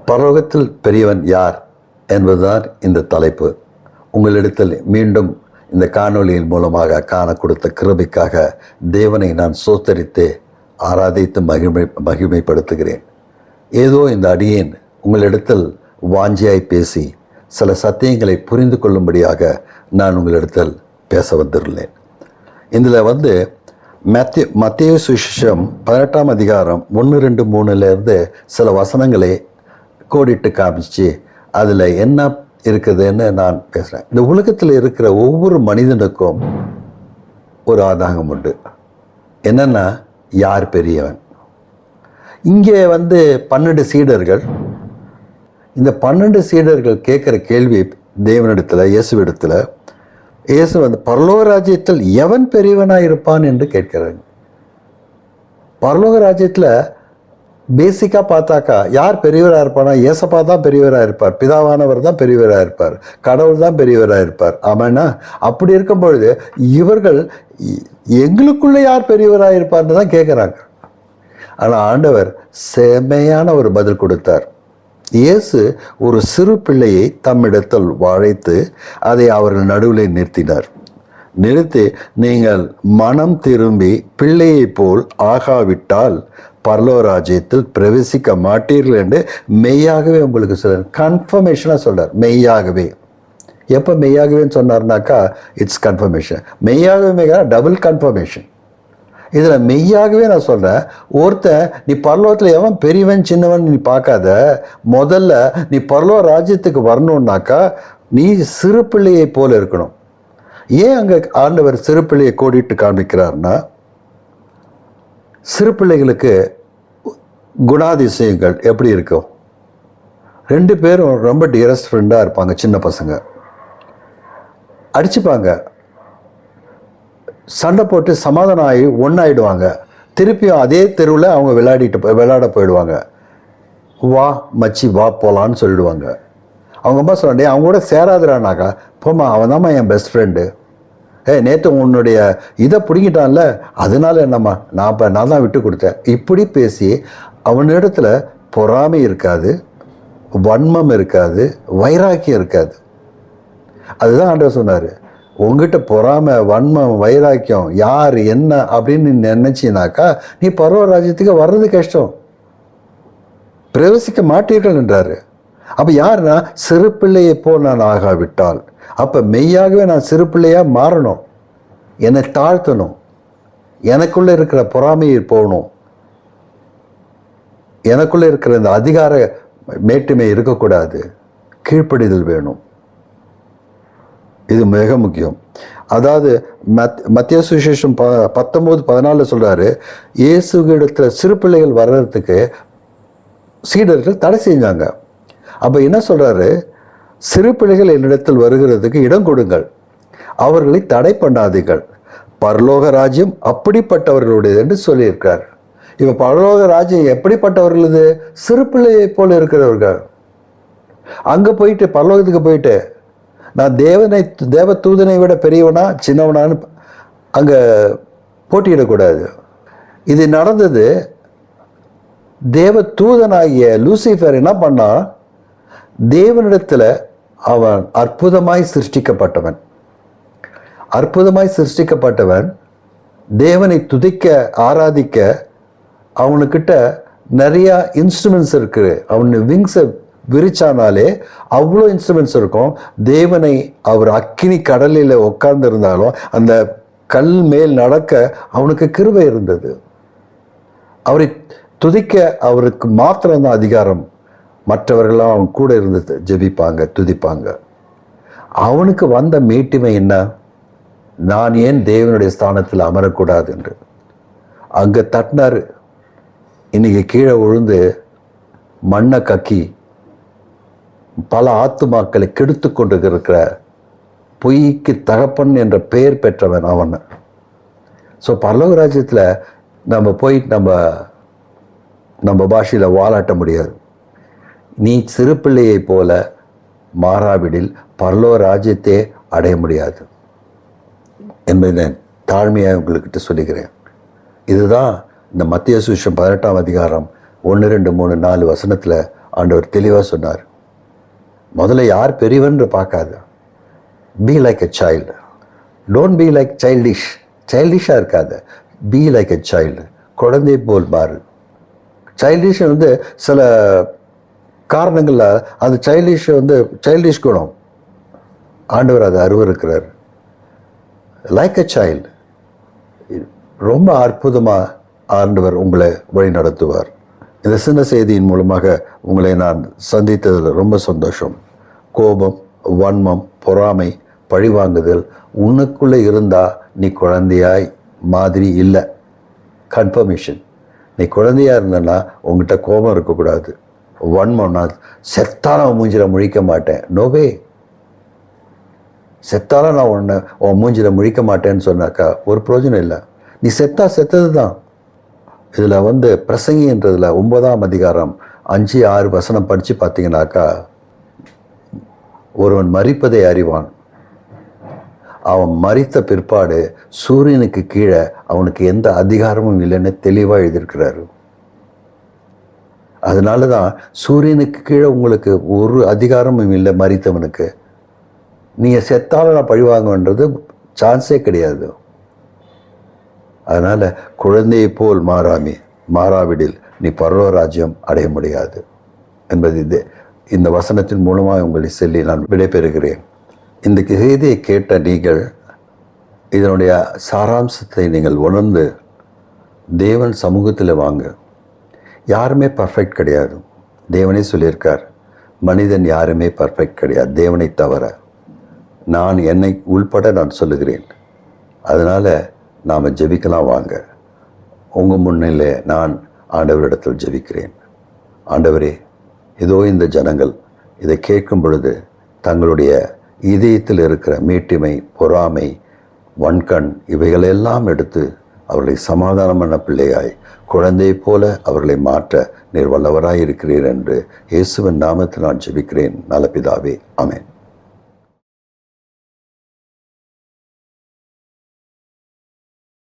பரலோகத்தில் பெரியவன் யார் என்பதுதான் இந்த தலைப்பு. உங்களிடத்தில் மீண்டும் இந்த காணொளியின் மூலமாக காண கொடுத்த கிருபைக்காக தேவனை நான் சோத்தரித்து ஆராதித்து மகிமைப்படுத்துகிறேன். ஏதோ இந்த அடியேன் உங்களிடத்தில் வாஞ்சியாய் பேசி சில சத்தியங்களை புரிந்து கொள்ளும்படியாக நான் உங்களிடத்தில் பேச வந்துள்ளேன். இதில் மத்தேயு சுவிசேஷம் 18ஆம் அதிகாரம் 1, 2, 3 சில வசனங்களை கோடிட்டு காமிச்சு அதில் என்ன இருக்குதுன்னு நான் பேசுகிறேன். இந்த உலகத்தில் இருக்கிற ஒவ்வொரு மனிதனுக்கும் ஒரு ஆதாகம் உண்டு. என்னென்னா, யார் பெரியவன்? இங்கே 12 சீடர்கள், இந்த 12 சீடர்கள் கேட்குற கேள்வி தேவனிடத்தில், இயேசுவிடத்தில், இயேசு பரலோக ராஜ்யத்தில் எவன் பெரியவனாக இருப்பான் என்று கேட்கிறாங்க. பரலோக ராஜ்யத்தில் பேசிக்காக பார்த்தாக்கா யார் பெரியவராக இருப்பானா? ஏசப்பா தான் பெரியவராக இருப்பார், பிதாவானவர் தான் பெரியவராக இருப்பார், கடவுள் தான் பெரியவராக இருப்பார். ஆமாண்ணா, அப்படி இருக்கும் பொழுது இவர்கள் எங்களுக்குள்ளே யார் பெரியவராக இருப்பார்னு தான் கேட்குறாங்க. ஆனால் ஆண்டவர் செம்மையான ஒரு பதில் கொடுத்தார். இயேசு ஒரு சிறு பிள்ளையை தம்மிடத்தில் அழைத்து அதை அவர்கள் நடுவில் நிறுத்தி, நீங்கள் மனம் திரும்பி பிள்ளையை போல் ஆகாவிட்டால் பரலோக ராஜ்யத்தில் பிரவேசிக்க மாட்டீர்கள் என்று மெய்யாகவே உங்களுக்கு சொல்றார். கன்ஃபர்மேஷனாக சொல்றார். மெய்யாகவே. எப்போ மெய்யாகவேன்னு சொன்னார்னாக்கா இட்ஸ் கன்ஃபர்மேஷன். மெய்யாகவே டபுள் கன்ஃபர்மேஷன். இதில் மெய்யாகவே நான் சொல்கிறேன், ஒருத்தன் நீ பரலோகத்தில் எவன் பெரியவன் சின்னவன் நீ பார்க்காத, முதல்ல நீ பரலோக ராஜ்யத்துக்கு வரணுன்னாக்கா நீ சிறு பிள்ளையை போல இருக்கணும். ஏன் அங்கே ஆண்டவர் சிறு பிள்ளையை கோடிட்டு காண்பிக்கிறார்னா, சிறு பிள்ளைகளுக்கு குணாதிசயங்கள் எப்படி இருக்கும்? 2 பேரும் ரொம்ப டியரஸ்ட் ஃப்ரெண்டாக இருப்பாங்க. சின்ன பசங்க அடிச்சுப்பாங்க, சண்டை போட்டு சமாதானம் ஆகி ஒன்றாயிடுவாங்க. திருப்பியும் அதே தெருவில் அவங்க விளையாட போயிடுவாங்க. வா மச்சி வா போகலான்னு சொல்லிடுவாங்க. அவங்க அம்மா சொன்னே அவங்க கூட சேராதுறானாக்கா, போம்மா அவன் தான்மா என் பெஸ்ட் ஃப்ரெண்டு. நேற்று உன்னுடைய இதை பிடிக்கிட்டான்ல, அதனால என்னம்மா நான் தான் விட்டு கொடுத்தேன். இப்படி பேசி அவனிடத்துல பொறாமை இருக்காது, வன்மம் இருக்காது, வைராக்கியம் இருக்காது. அதுதான் ஆண்டவர் சொன்னார், உங்ககிட்ட பொறாமை, வன்மம், வைராக்கியம் யார் என்ன அப்படின்னு நீ நினைச்சினாக்கா நீ பரலோக ராஜ்யத்துக்கு வர்றது கஷ்டம், பிரவேசிக்க மாட்டீர்கள் என்றாரு. அப்போ யாருன்னா, சிறு பிள்ளையை போல் நான் ஆகாவிட்டால், அப்போ மெய்யாகவே நான் சிறு பிள்ளையாக மாறணும், என்னை தாழ்த்தணும், எனக்குள்ளே இருக்கிற பொறாமையை போகணும், எனக்குள்ளே இருக்கிற இந்த அதிகார மேட்டுமை இருக்கக்கூடாது, கீழ்ப்படிதல் வேணும். இது மிக முக்கியம். அதாவது மத்தேயு சுவிசேஷம் 19:14 சொல்கிறாரு, இயேசுவிடத்துல சிறு பிள்ளைகள் வர்றதுக்கு சீடர்கள் தடை செஞ்சாங்க. அப்போ என்ன சொல்கிறாரு, சிறு பிள்ளைகள் என்னிடத்தில் வருகிறதுக்கு இடம் கொடுங்கள், அவர்களை தடை பண்ணாதீர்கள், பரலோக ராஜ்யம் அப்படிப்பட்டவர்களுடையது என்று சொல்லியிருக்கார். இப்போ பரலோக ராஜ்யம் எப்படிப்பட்டவர்களது? சிறு பிள்ளையை போல இருக்கிறவர்கள். அங்கே போயிட்டு பரலோகத்துக்கு போயிட்டு நான் தேவ தூதனை விட பெரியவனா சின்னவனான்னு அங்கே போட்டியிடக்கூடாது. இது நடந்தது. தேவ தூதனாகிய லூசிஃபர் என்ன பண்ணா, தேவனிடத்தில் அவன் அற்புதமாய் சிருஷ்டிக்கப்பட்டவன் தேவனை துதிக்க ஆராதிக்க அவனுக்கிட்ட நிறையா இன்ஸ்ட்ருமெண்ட்ஸ் இருக்குது. அவனு விங்ஸை விரிச்சானாலே அவ்வளோ இன்ஸ்ட்ருமெண்ட்ஸ் இருக்கும். தேவனை அவர் அக்கினி கடலில் உட்கார்ந்து இருந்தாலும் அந்த கல் மேல் நடக்க அவனுக்கு கிருபை இருந்தது. அவரை துதிக்க அவருக்கு மாத்திரம்தான் அதிகாரம். மற்றவர்களாம் அவன் கூட இருந்து ஜெபிப்பாங்க, துதிப்பாங்க. அவனுக்கு வந்த மேட்டிமை என்ன? நான் ஏன் தேவனுடைய ஸ்தானத்தில் அமரக்கூடாது என்று அங்கே தட்டினார். இன்னைக்கு கீழே விழுந்து மண்ணை கக்கி பல ஆத்துமாக்களை கெடுத்து கொண்டு இருக்கிற பொய்க்கு தகப்பன் என்ற பெயர் பெற்றவன் அவன். ஸோ பரலோக ராஜ்யத்தில் நம்ம போய் நம்ம பாஷையில் வாலாட்ட முடியாது. நீ சிறு பிள்ளையை போல மாறாவிடில் பரலோக ராஜ்யத்தை அடைய முடியாது என்பதை நான் தாழ்மையாக உங்கள்கிட்ட சொல்லிக்கிறேன். இதுதான் இந்த மத்தேயு சுவிசேஷம் 18ஆம் அதிகாரம் 1, 2, 3, 4 வசனத்தில் ஆண்டவர் தெளிவாக சொன்னார். முதல்ல யார் பெரியவன்று பார்க்காத, be like a child. Don't be like சைல்டிஷாக இருக்காத, பி லைக் எ சைல்டு. குழந்தை போல் மாறு. சைல்டிஷ் சில காரணங்களில் அந்த சைல்டிஷ் குணம், ஆண்டவர் அதை அருவருக்கிறார். Like a child. ரொம்ப அற்புதமாக ஆண்டவர் உங்களை வழி நடத்துவார். இந்த சின்ன செய்தியின் மூலமாக உங்களை நான் சந்தித்ததில் ரொம்ப சந்தோஷம். கோபம், வன்மம், பொறாமை, பழிவாங்குதல் உனக்குள்ளே இருந்தால் நீ குழந்தையாய் மாதிரி இல்லை. கன்ஃபர்மேஷன். நீ குழந்தையாக இருந்தனா உங்ககிட்ட கோபம் இருக்கக்கூடாது. வன்மம், நான் செத்தாலும் மூஞ்சில் முழிக்க மாட்டேன். நோவே. செத்தாலும் நான் உன் மூஞ்சில் முழிக்க மாட்டேன்னு சொன்னாக்கா ஒரு பிரயோஜனம் இல்லை. நீ செத்தது தான். இதில் பிரசங்கின்றதில் 9ஆம் அதிகாரம் 5-6 வசனம் படித்து பார்த்தீங்கன்னாக்கா, ஒருவன் மரிப்பதை அறிவான், அவன் மரித்த பிற்பாடு சூரியனுக்கு கீழே அவனுக்கு எந்த அதிகாரமும் இல்லைன்னு தெளிவாக எழுதியிருக்கிறாரு. அதனால தான் சூரியனுக்கு கீழே உங்களுக்கு ஒரு அதிகாரமும் இல்லை மரித்தவனுக்கு. நீங்கள் செத்தாலும் நான் பழிவாங்கன்றது சான்ஸே கிடையாது. அதனால் குழந்தையை போல் மாறாவிடில் நீ பரலோக ராஜ்யம் அடைய முடியாது என்பது இந்த வசனத்தின் மூலமாக உங்களை சொல்லி நான் விடைபெறுகிறேன். இந்த செய்தியை கேட்ட நீங்கள் இதனுடைய சாராம்சத்தை நீங்கள் உணர்ந்து தேவன் சமூகத்தில் வாங்க. யாருமே பர்ஃபெக்ட் கிடையாது. தேவனே சொல்லியிருக்கார், மனிதன் யாருமே பர்ஃபெக்ட் கிடையாது தேவனை தவிர. நான் என்னை உள்பட நான் சொல்லுகிறேன். அதனால் நாம் ஜெபிக்கலாம் வாங்க. உங்கள் முன்னிலே நான் ஆண்டவரிடத்தில் ஜெபிக்கிறேன். ஆண்டவரே, இதோ இந்த ஜனங்கள் இதை கேட்கும் பொழுது தங்களுடைய இதயத்தில் இருக்கிற மேட்டிமை, பொறாமை, வன்கண் இவைகளெல்லாம் எடுத்து அவர்களை சமாதானமான பிள்ளையாய் குழந்தையைப் போல அவர்களை மாற்ற நீர் வல்லவராய் இருக்கிறீர் என்று இயேசுவின் நாமத்தில் நான் ஜெபிக்கிறேன். நல்ல பிதாவே, ஆமென்.